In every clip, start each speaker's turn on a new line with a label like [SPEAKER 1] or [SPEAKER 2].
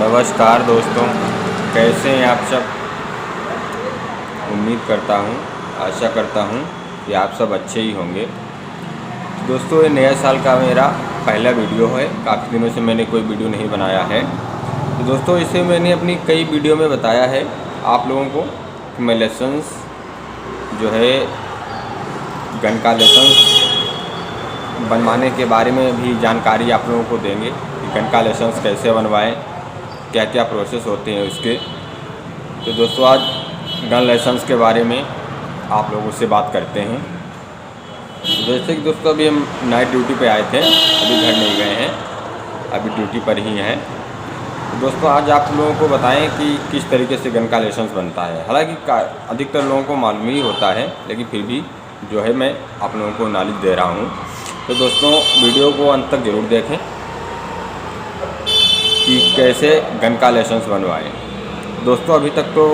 [SPEAKER 1] नमस्कार दोस्तों, कैसे हैं आप सब। उम्मीद करता हूँ, आशा करता हूँ कि आप सब अच्छे ही होंगे। तो दोस्तों, ये नया साल का मेरा पहला वीडियो है। काफ़ी दिनों से मैंने कोई वीडियो नहीं बनाया है। तो दोस्तों, इसे मैंने अपनी कई वीडियो में बताया है आप लोगों को कि मैं लाइसेंस जो है गन का लाइसेंस बनवाने के बारे में भी जानकारी आप लोगों को देंगे कि गन का लाइसेंस कैसे बनवाएं, क्या क्या प्रोसेस होते हैं उसके। तो दोस्तों, आज गन लाइसेंस के बारे में आप लोगों से बात करते हैं। जैसे कि दोस्तों, अभी हम नाइट ड्यूटी पे आए थे, अभी घर नहीं गए हैं, अभी ड्यूटी पर ही हैं। तो दोस्तों, आज आप लोगों को बताएं कि किस तरीके से गन का लाइसेंस बनता है। हालांकि अधिकतर लोगों को मालूम ही होता है, लेकिन फिर भी जो है मैं आप लोगों को नॉलेज दे रहा हूँ। तो दोस्तों, वीडियो को अंत तक ज़रूर देखें कि कैसे गन का लाइसेंस बनवाएं। दोस्तों, अभी तक तो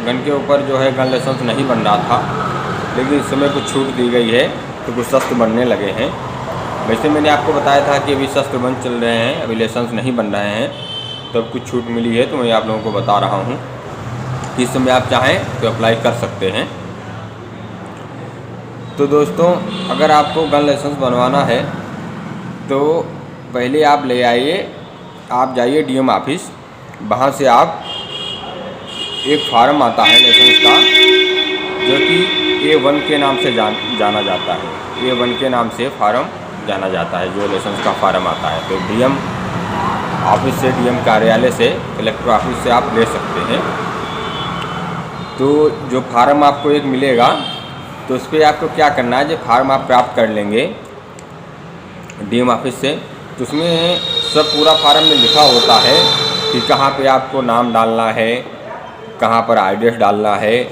[SPEAKER 1] गन के ऊपर जो है गन लाइसेंस नहीं बन रहा था, लेकिन इस समय कुछ छूट दी गई है तो कुछ शस्त्र बनने लगे हैं। वैसे मैंने आपको बताया था कि अभी शस्त्र बन चल रहे हैं, अभी लाइसेंस नहीं बन रहे हैं, तो अब कुछ छूट मिली है तो मैं आप लोगों को बता रहा हूँ कि इस समय आप चाहें तो अप्लाई कर सकते हैं। तो दोस्तों, अगर आपको गन लाइसेंस बनवाना है तो पहले आप ले आइए, आप जाइए डीएम ऑफिस। वहाँ से आप एक फार्म आता है लाइसेंस का, जो कि A1 के नाम से जाना जाता है। A1 के नाम से फार्म जाना जाता है, जो लाइसेंस का फार्म आता है। तो डीएम ऑफिस से, डीएम कार्यालय से, कलेक्टर ऑफिस से आप ले सकते हैं। तो जो फार्म आपको एक मिलेगा, तो उस पर आपको क्या करना है, जब फार्म आप प्राप्त कर लेंगे डीएम ऑफिस से, तो उसमें सब पूरा फार्म में लिखा होता है कि कहाँ पे आपको नाम डालना है, कहाँ पर एड्रेस डालना है,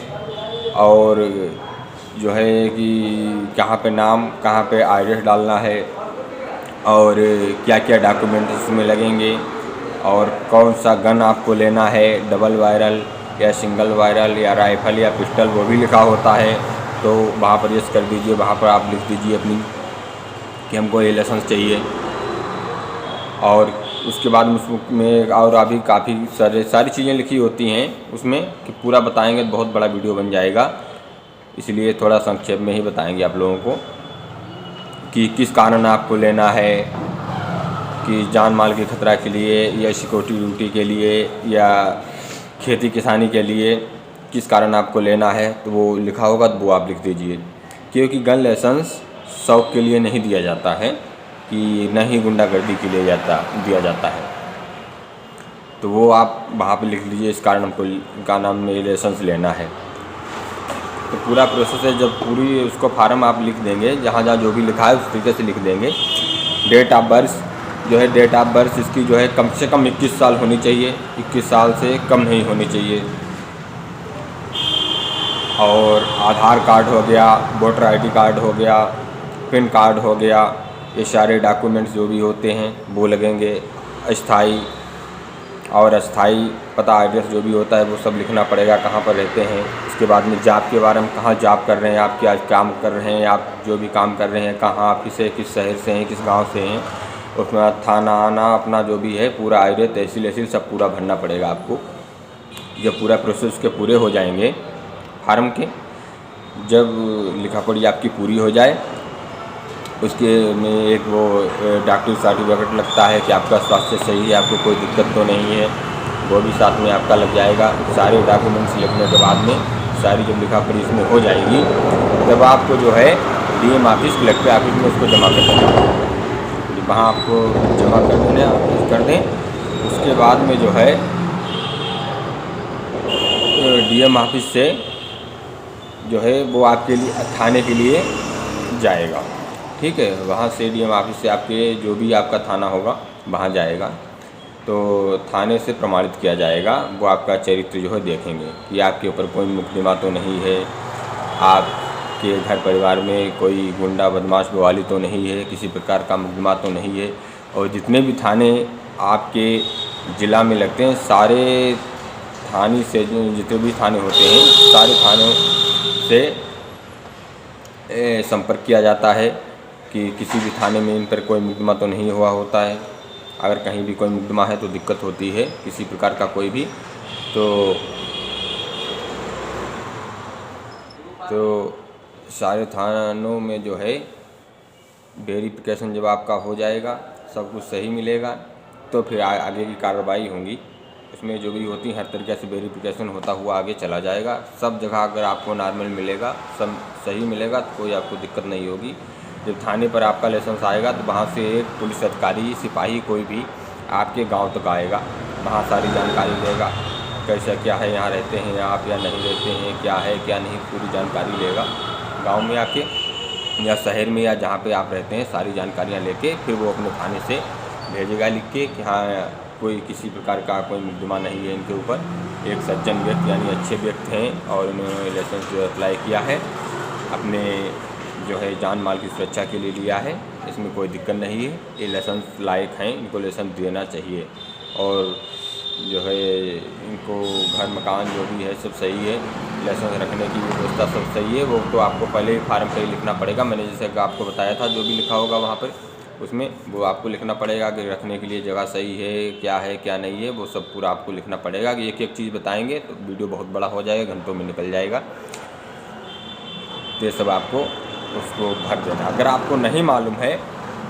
[SPEAKER 1] और जो है कि कहाँ पे नाम, कहाँ पे एड्रेस डालना है, और क्या क्या डॉक्यूमेंट उसमें लगेंगे, और कौन सा गन आपको लेना है, डबल बैरल या सिंगल बैरल या राइफ़ल या पिस्टल, वो भी लिखा होता है। तो वहाँ पर यस कर दीजिए, वहाँ पर आप लिख दीजिए अपनी कि हमको ये लाइसेंस चाहिए। और उसके बाद उसमें और अभी काफ़ी सारी चीज़ें लिखी होती हैं उसमें, कि पूरा बताएंगे तो बहुत बड़ा वीडियो बन जाएगा, इसलिए थोड़ा संक्षेप में ही बताएंगे आप लोगों को कि किस कारण आपको लेना है, कि जान माल के खतरा के लिए या सिक्योरिटी ड्यूटी के लिए या खेती किसानी के लिए किस कारण आपको लेना है, तो वो लिखा होगा तो वो आप लिख दीजिए। क्योंकि गन लाइसेंस शौक़ के लिए नहीं दिया जाता है, कि न ही गुंडागर्दी के लिए दिया जाता है। तो वो आप वहाँ पे लिख लीजिए, इस कारण हमको का नाम में लाइसेंस लेना है। तो पूरा प्रोसेस है, जब पूरी उसको फार्म आप लिख देंगे, जहाँ जहाँ जो भी लिखा है उस तरीके से लिख देंगे। डेट ऑफ बर्थ जो है, डेट ऑफ बर्थ इसकी जो है कम से कम 21 साल होनी चाहिए, 21 साल से कम नहीं होनी चाहिए। और आधार कार्ड हो गया, वोटर आईडी कार्ड हो गया, पैन कार्ड हो गया, ये सारे डॉक्यूमेंट्स जो भी होते हैं वो लगेंगे। अस्थाई और अस्थाई पता, एड्रेस जो भी होता है वो सब लिखना पड़ेगा, कहाँ पर रहते हैं। उसके बाद में जॉब के बारे में, कहाँ जॉब कर रहे हैं आप, क्या काम कर रहे हैं आप, जो भी काम कर रहे हैं, कहाँ ऑफिस है, किस शहर से हैं, किस गांव से हैं। उसमें थाना आना, अपना जो भी है पूरा एड्रेस, तहसील सब पूरा भरना पड़ेगा आपको। जब पूरा प्रोसेस के पूरे हो जाएंगे फार्म के, जब लिखा पढ़ी आपकी पूरी हो जाए, उसके में एक वो डॉक्टर सर्टिफिकेट लगता है कि आपका स्वास्थ्य सही है, आपको कोई दिक्कत तो नहीं है, वो भी साथ में आपका लग जाएगा। सारे डॉक्यूमेंट्स लिखने के बाद में सारी जब लिखा पढ़ी इसमें हो जाएगी, तब आपको जो है डीएम ऑफिस, कलेक्टर ऑफिस में उसको जमा कर देना। वहाँ आपको जमा कर दें। उसके बाद में जो है डीएम ऑफिस से जो है वो आपके लिए थाने के लिए जाएगा। ठीक है, वहाँ से डीएम ऑफिस से आपके जो भी आपका थाना होगा वहाँ जाएगा, तो थाने से प्रमाणित किया जाएगा। वो आपका चरित्र जो है देखेंगे कि आपके ऊपर कोई मुकदमा तो नहीं है, आपके घर परिवार में कोई गुंडा बदमाश बवाली तो नहीं है, किसी प्रकार का मुकदमा तो नहीं है। और जितने भी थाने आपके ज़िला में लगते हैं, सारे थाने से जितने भी थाने होते हैं, सारे थानों से संपर्क किया जाता है कि किसी भी थाने में इन पर कोई मुकदमा तो नहीं हुआ होता है। अगर कहीं भी कोई मुकदमा है तो दिक्कत होती है किसी प्रकार का कोई भी। तो सारे थानों में जो है वेरिफिकेशन जब आपका हो जाएगा, सब कुछ सही मिलेगा, तो फिर आगे की कार्रवाई होंगी। इसमें जो भी होती हर तरीके से वेरिफिकेशन होता हुआ आगे चला जाएगा। सब जगह अगर आपको नॉर्मल मिलेगा, सब सही मिलेगा, तो कोई आपको दिक्कत नहीं होगी। जब थाने पर आपका लाइसेंस आएगा तो वहाँ से एक पुलिस अधिकारी, सिपाही, कोई भी आपके गांव तक आएगा, वहाँ सारी जानकारी लेगा, कैसा क्या है, यहाँ रहते हैं आप या नहीं रहते हैं, क्या है क्या नहीं, पूरी जानकारी लेगा गांव में आके या शहर में या जहाँ पे आप रहते हैं, सारी जानकारियाँ लेके फिर वो अपने थाने से भेजेगा लिख के कि हाँ कोई किसी प्रकार का कोई मुकदमा नहीं है इनके ऊपर। एक सज्जन व्यक्ति यानी अच्छे व्यक्ति हैं और उन्होंने लाइसेंस जो अप्लाई किया है अपने जो है जान माल की सुरक्षा के लिए लिया है, इसमें कोई दिक्कत नहीं है। ये लाइसेंस लायक हैं, इनको लाइसेंस देना चाहिए। और जो है इनको घर मकान जो भी है सब सही है, लाइसेंस रखने की व्यवस्था सब सही है। वो तो आपको पहले ही फार्म पे ही लिखना पड़ेगा, मैंने जैसे कि आपको बताया था, जो भी लिखा होगा वहाँ पर उसमें वो आपको लिखना पड़ेगा कि रखने के लिए जगह सही है क्या नहीं है, वो सब पूरा आपको लिखना पड़ेगा। कि एक एक चीज़ बताएंगे तो वीडियो बहुत बड़ा हो जाएगा, घंटों में निकल जाएगा। तो ये सब आपको उसको भर देना। अगर आपको नहीं मालूम है,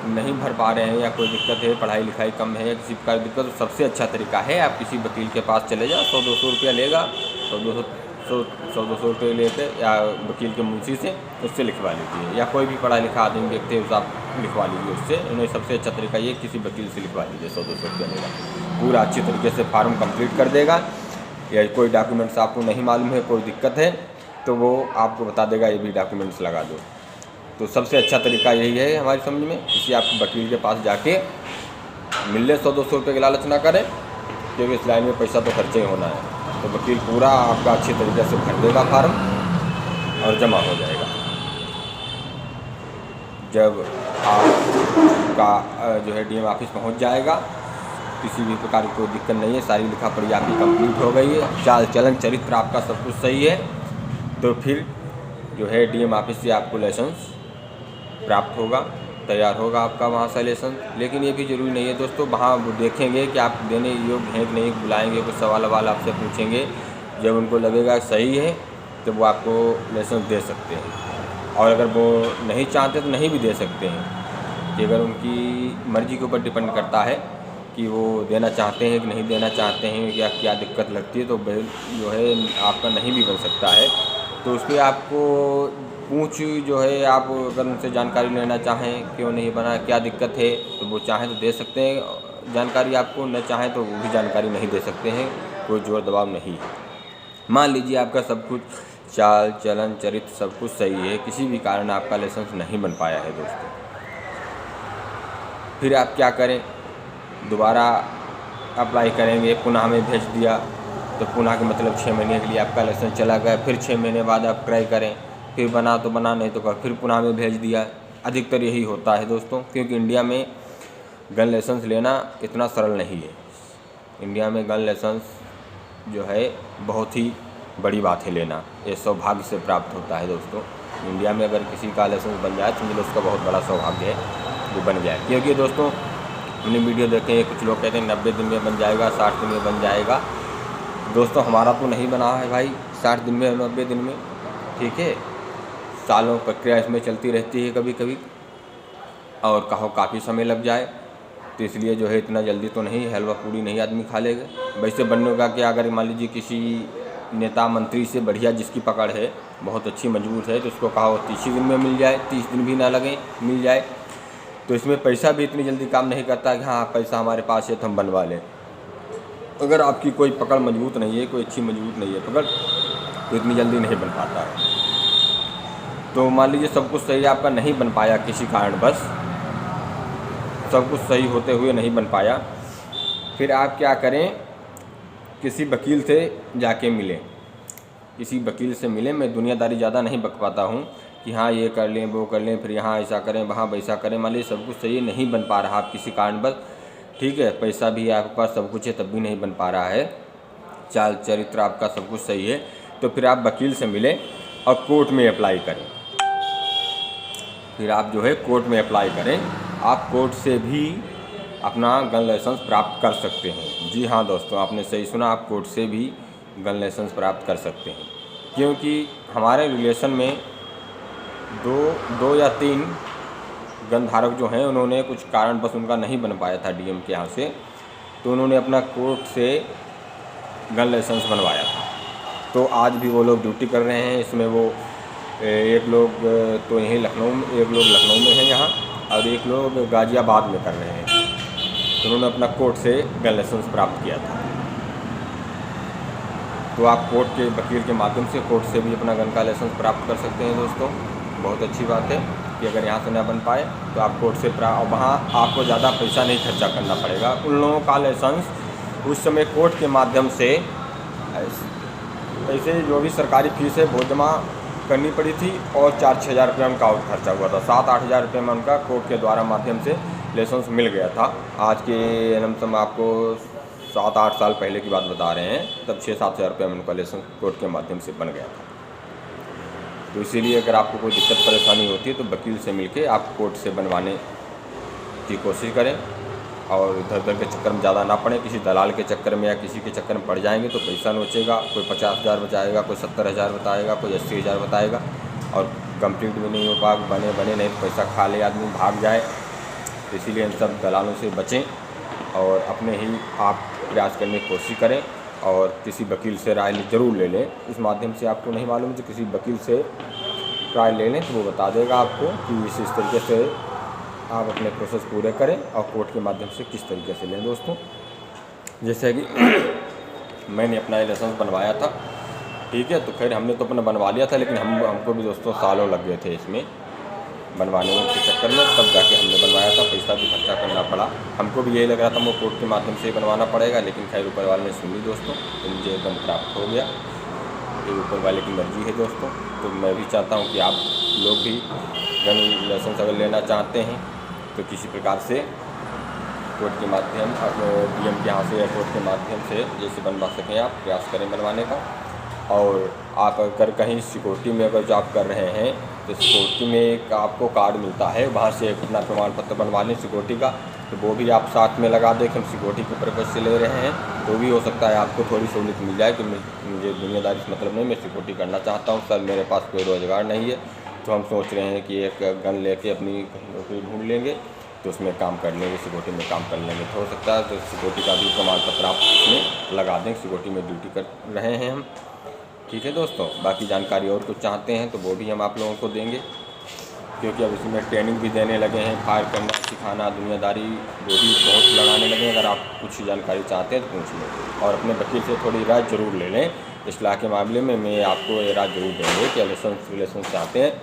[SPEAKER 1] नहीं भर पा रहे हैं या कोई दिक्कत है, पढ़ाई लिखाई कम है या किसी प्रकार की दिक्कत, तो सबसे अच्छा तरीका है आप किसी वकील के पास चले जाओ। 100-200 रुपया लेगा, 100-200 रुपये लेते या वकील के मुंशी से उससे लिखवा लीजिए, या कोई भी पढ़ा लिखा आदमी व्यक्ति है उसे आप लिखवा लीजिए उससे। उन्हें सबसे अच्छा तरीका ये किसी वकील से लिखवा लीजिए, 100-200 रुपया लेगा, पूरा अच्छी तरीके से फार्म कंप्लीट कर देगा। या कोई डॉक्यूमेंट्स आपको नहीं मालूम है, कोई दिक्कत है, तो वो आपको बता देगा ये भी डॉक्यूमेंट्स लगा दो। तो सबसे अच्छा तरीका यही है हमारी समझ में। किसी आप वकील के पास जाके मिल ले, 100-200 रुपये की लालच ना करें, क्योंकि इस लाइन में पैसा तो खर्चे ही होना है। तो वकील पूरा आपका अच्छे तरीके से भर देगा फार्म और जमा हो जाएगा। जब आपका जो है डीएम ऑफिस पहुंच जाएगा, किसी भी प्रकार की कोई दिक्कत नहीं है, सारी लिखा पढ़ी आपकी कंप्लीट हो गई है, चाल चलन चरित्र आपका सब कुछ सही है, तो फिर जो है डीएम ऑफिस से आपको लाइसेंस प्राप्त होगा, तैयार होगा आपका वहाँ से लाइसेंस। लेकिन ये भी ज़रूरी नहीं है दोस्तों, वहाँ वो देखेंगे कि आप देने योग्य हैं कि नहीं, बुलाएंगे, कुछ सवाल आपसे पूछेंगे। जब उनको लगेगा सही है तो वो आपको लाइसेंस दे सकते हैं, और अगर वो नहीं चाहते तो नहीं भी दे सकते हैं। कि अगर उनकी मर्ज़ी के ऊपर डिपेंड करता है कि वो देना चाहते हैं कि नहीं देना चाहते हैं, या क्या दिक्कत लगती है, तो जो है आपका नहीं भी बन सकता है। तो उस पर आपको जो है आप अगर उनसे जानकारी लेना चाहें क्यों नहीं बना, क्या दिक्कत है, तो वो चाहें तो दे सकते हैं जानकारी आपको, न चाहें तो वो भी जानकारी नहीं दे सकते हैं, कोई जोर दबाव नहीं है। मान लीजिए आपका सब कुछ चाल चलन चरित्र सब कुछ सही है, किसी भी कारण आपका लाइसेंस नहीं बन पाया है दोस्तों, फिर आप क्या करें, दोबारा अप्लाई करेंगे, पुनः हमें भेज दिया, तो पुनः के मतलब 6 महीने के लिए आपका लाइसेंस चला गया, फिर 6 महीने बाद आप ट्राई करें, फिर बना तो बना, नहीं तो फिर पुनः में भेज दिया। अधिकतर यही होता है दोस्तों, क्योंकि इंडिया में गन लाइसेंस लेना इतना सरल नहीं है। इंडिया में गन लाइसेंस जो है बहुत ही बड़ी बात है लेना, ये सौभाग्य से प्राप्त होता है दोस्तों। इंडिया में अगर किसी का लाइसेंस बन जाए तो मुझे उसका बहुत बड़ा सौभाग्य है वो बन जाए। क्योंकि दोस्तों हमने वीडियो देखे हैं, कुछ लोग कहते हैं 90 दिन में बन जाएगा, 60 दिन में बन जाएगा। दोस्तों हमारा तो नहीं बना है भाई 60 दिन में, 90 दिन में, ठीक है, सालों प्रक्रिया इसमें चलती रहती है कभी कभी, और कहो काफ़ी समय लग जाए, तो इसलिए जो है इतना जल्दी तो नहीं, हलवा पूड़ी नहीं आदमी खा लेगा। वैसे बनने का क्या, अगर मान लीजिए किसी नेता मंत्री से बढ़िया जिसकी पकड़ है, बहुत अच्छी मजबूत है, तो उसको कहो 30 दिन में मिल जाए, 30 दिन भी ना लगे, मिल जाए। तो इसमें पैसा भी इतनी जल्दी काम नहीं करता कि हाँ पैसा हमारे पास है तो हम बनवा लें। अगर आपकी कोई पकड़ मजबूत नहीं है, कोई अच्छी मजबूत नहीं है पकड़, तो इतनी जल्दी नहीं बन पाता है। तो मान लीजिए सब कुछ सही आपका नहीं बन पाया किसी कारण, बस सब कुछ सही होते हुए नहीं बन पाया, फिर आप क्या करें, किसी वकील से जाके मिलें, किसी वकील से मिलें। मैं दुनियादारी ज़्यादा नहीं बक पाता हूँ कि हाँ ये कर लें वो कर लें, फिर यहाँ ऐसा करें वहाँ वैसा करें। मान लीजिए सब कुछ सही नहीं बन पा रहा आप किसी कारण बस, ठीक है, पैसा भी है आपके पास, सब कुछ है, तब भी नहीं बन पा रहा है, चाल चरित्र आपका सब कुछ सही है, तो फिर आप वकील से मिलें और कोर्ट में अप्लाई करें। फिर आप जो है कोर्ट में अप्लाई करें। आप कोर्ट से भी अपना गन लाइसेंस प्राप्त कर सकते हैं। जी हाँ दोस्तों, आपने सही सुना, आप कोर्ट से भी गन लाइसेंस प्राप्त कर सकते हैं। क्योंकि हमारे रिलेशन में दो या तीन गन धारक जो हैं, उन्होंने कुछ कारणवश उनका नहीं बन पाया था डीएम के यहाँ से, तो उन्होंने अपना कोर्ट से गन लाइसेंस बनवाया था। तो आज भी वो लोग ड्यूटी कर रहे हैं इसमें। वो एक लोग तो यहीं लखनऊ में, एक लोग लखनऊ में हैं यहाँ, और एक लोग गाज़ियाबाद में कर रहे हैं। तो उन्होंने अपना कोर्ट से गन लाइसेंस प्राप्त किया था। तो आप कोर्ट के वकील के माध्यम से कोर्ट से भी अपना गन का लाइसेंस प्राप्त कर सकते हैं दोस्तों। बहुत अच्छी बात है कि अगर यहाँ से ना बन पाए तो आप कोर्ट से वहाँ आपको ज़्यादा पैसा नहीं खर्चा करना पड़ेगा। उन लोगों का लाइसेंस उस समय कोर्ट के माध्यम से ऐसे जो भी सरकारी फीस है वो जमा करनी पड़ी थी, और 4-6 हज़ार रुपये उनका और खर्चा हुआ था। 7-8 हज़ार रुपये में उनका कोर्ट के द्वारा माध्यम से लाइसेंस मिल गया था। आज के हम आपको 7-8 साल पहले की बात बता रहे हैं, तब 6-7 हज़ार रुपये में उनका लाइसेंस कोर्ट के माध्यम से बन गया था। तो इसीलिए अगर आपको कोई दिक्कत परेशानी होती है तो वकील से मिलके आप कोर्ट से बनवाने की कोशिश करें, और इधर उधर के चक्कर में ज़्यादा ना पड़े। किसी दलाल के चक्कर में या किसी के चक्कर में पड़ जाएंगे तो पैसा नोचेगा। कोई 50 हज़ार बताएगा, कोई 70 हज़ार बताएगा, कोई 80 हज़ार बताएगा, और कंप्लीट भी नहीं हो पा बने नहीं तो पैसा खा ले आदमी, भाग जाए। तो इसीलिए इन सब दलालों से बचें और अपने ही आप प्रयास करने की कोशिश करें, और किसी वकील से राय ज़रूर ले लें। इस माध्यम से आपको नहीं मालूम तो किसी वकील से राय ले लें, तो वो बता देगा आपको कि इस तरीके से आप अपने प्रोसेस पूरे करें और कोर्ट के माध्यम से किस तरीके से लें दोस्तों। जैसे कि मैंने अपना लाइसेंस बनवाया था, ठीक है, तो खैर हमने तो अपना बनवा लिया था, लेकिन हमको भी दोस्तों सालों लग गए थे इसमें बनवाने के चक्कर में। तब जाके हमने बनवाया था, पैसा भी खर्चा करना पड़ा। हमको भी यही लग रहा था वो कोर्ट के माध्यम से बनवाना पड़ेगा, लेकिन खैर ऊपर वाले ने सुन ली दोस्तों, तो मुझे एकदम प्राप्त हो गया। ये ऊपर वाले की मर्जी है दोस्तों। तो मैं भी चाहता हूँ कि आप लोग भी गन लाइसेंस अगर लेना चाहते हैं तो किसी प्रकार से कोर्ट के माध्यम, डीएम के यहाँ से या कोर्ट के माध्यम से जैसे बनवा सकें आप प्रयास करें बनवाने का। और आप अगर कहीं सिक्योरिटी में अगर जॉब कर रहे हैं तो सिक्योरिटी में एक आपको कार्ड मिलता है, वहाँ से अपना प्रमाण पत्र बनवा लें सिक्योरिटी का, तो वो भी आप साथ में लगा दें कि हम सिक्योरिटी के पर्पज़ से ले रहे हैं। तो भी हो सकता है आपको थोड़ी सहूलियत मिल जाए कि मुझे दुनियादारी से मतलब नहीं, मैं सिक्योरिटी करना चाहता हूँ सर, मेरे पास कोई रोज़गार नहीं है, तो हम सोच रहे हैं कि एक गन लेके अपनी नौकरी ढूंढ लेंगे, तो उसमें काम कर लेंगे, सिक्योरिटी में काम कर लेंगे। तो हो सकता है तो सिक्योरिटी का भी प्रमाण पत्र आप उसमें लगा दें, सिक्योरिटी में ड्यूटी कर रहे हैं हम। ठीक है दोस्तों, बाकी जानकारी और कुछ चाहते हैं तो वो भी हम आप लोगों को देंगे, क्योंकि अब इसमें ट्रेनिंग भी देने लगे हैं, फायर करना सिखाना, दुनियादारी वो भी बहुत लगाने लगे हैं। अगर आप कुछ जानकारी चाहते हैं तो पूछ लें, और अपने वकील से थोड़ी राय ज़रूर ले लें। इस्लाह के मामले में मैं आपको ये राय ज़रूर देंगे कि लाइसेंस चाहते हैं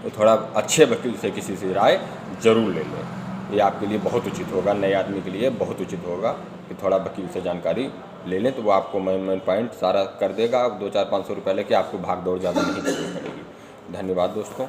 [SPEAKER 1] तो थोड़ा अच्छे वकील से किसी से राय ज़रूर ले लें। ये आपके लिए बहुत उचित होगा, नए आदमी के लिए बहुत उचित होगा कि थोड़ा वकील से जानकारी ले लें, तो वो आपको मेन पॉइंट सारा कर देगा। 2-4-500 रुपये लेके आपको भाग दौड़ ज़्यादा नहीं करनी पड़ेगी। धन्यवाद दोस्तों।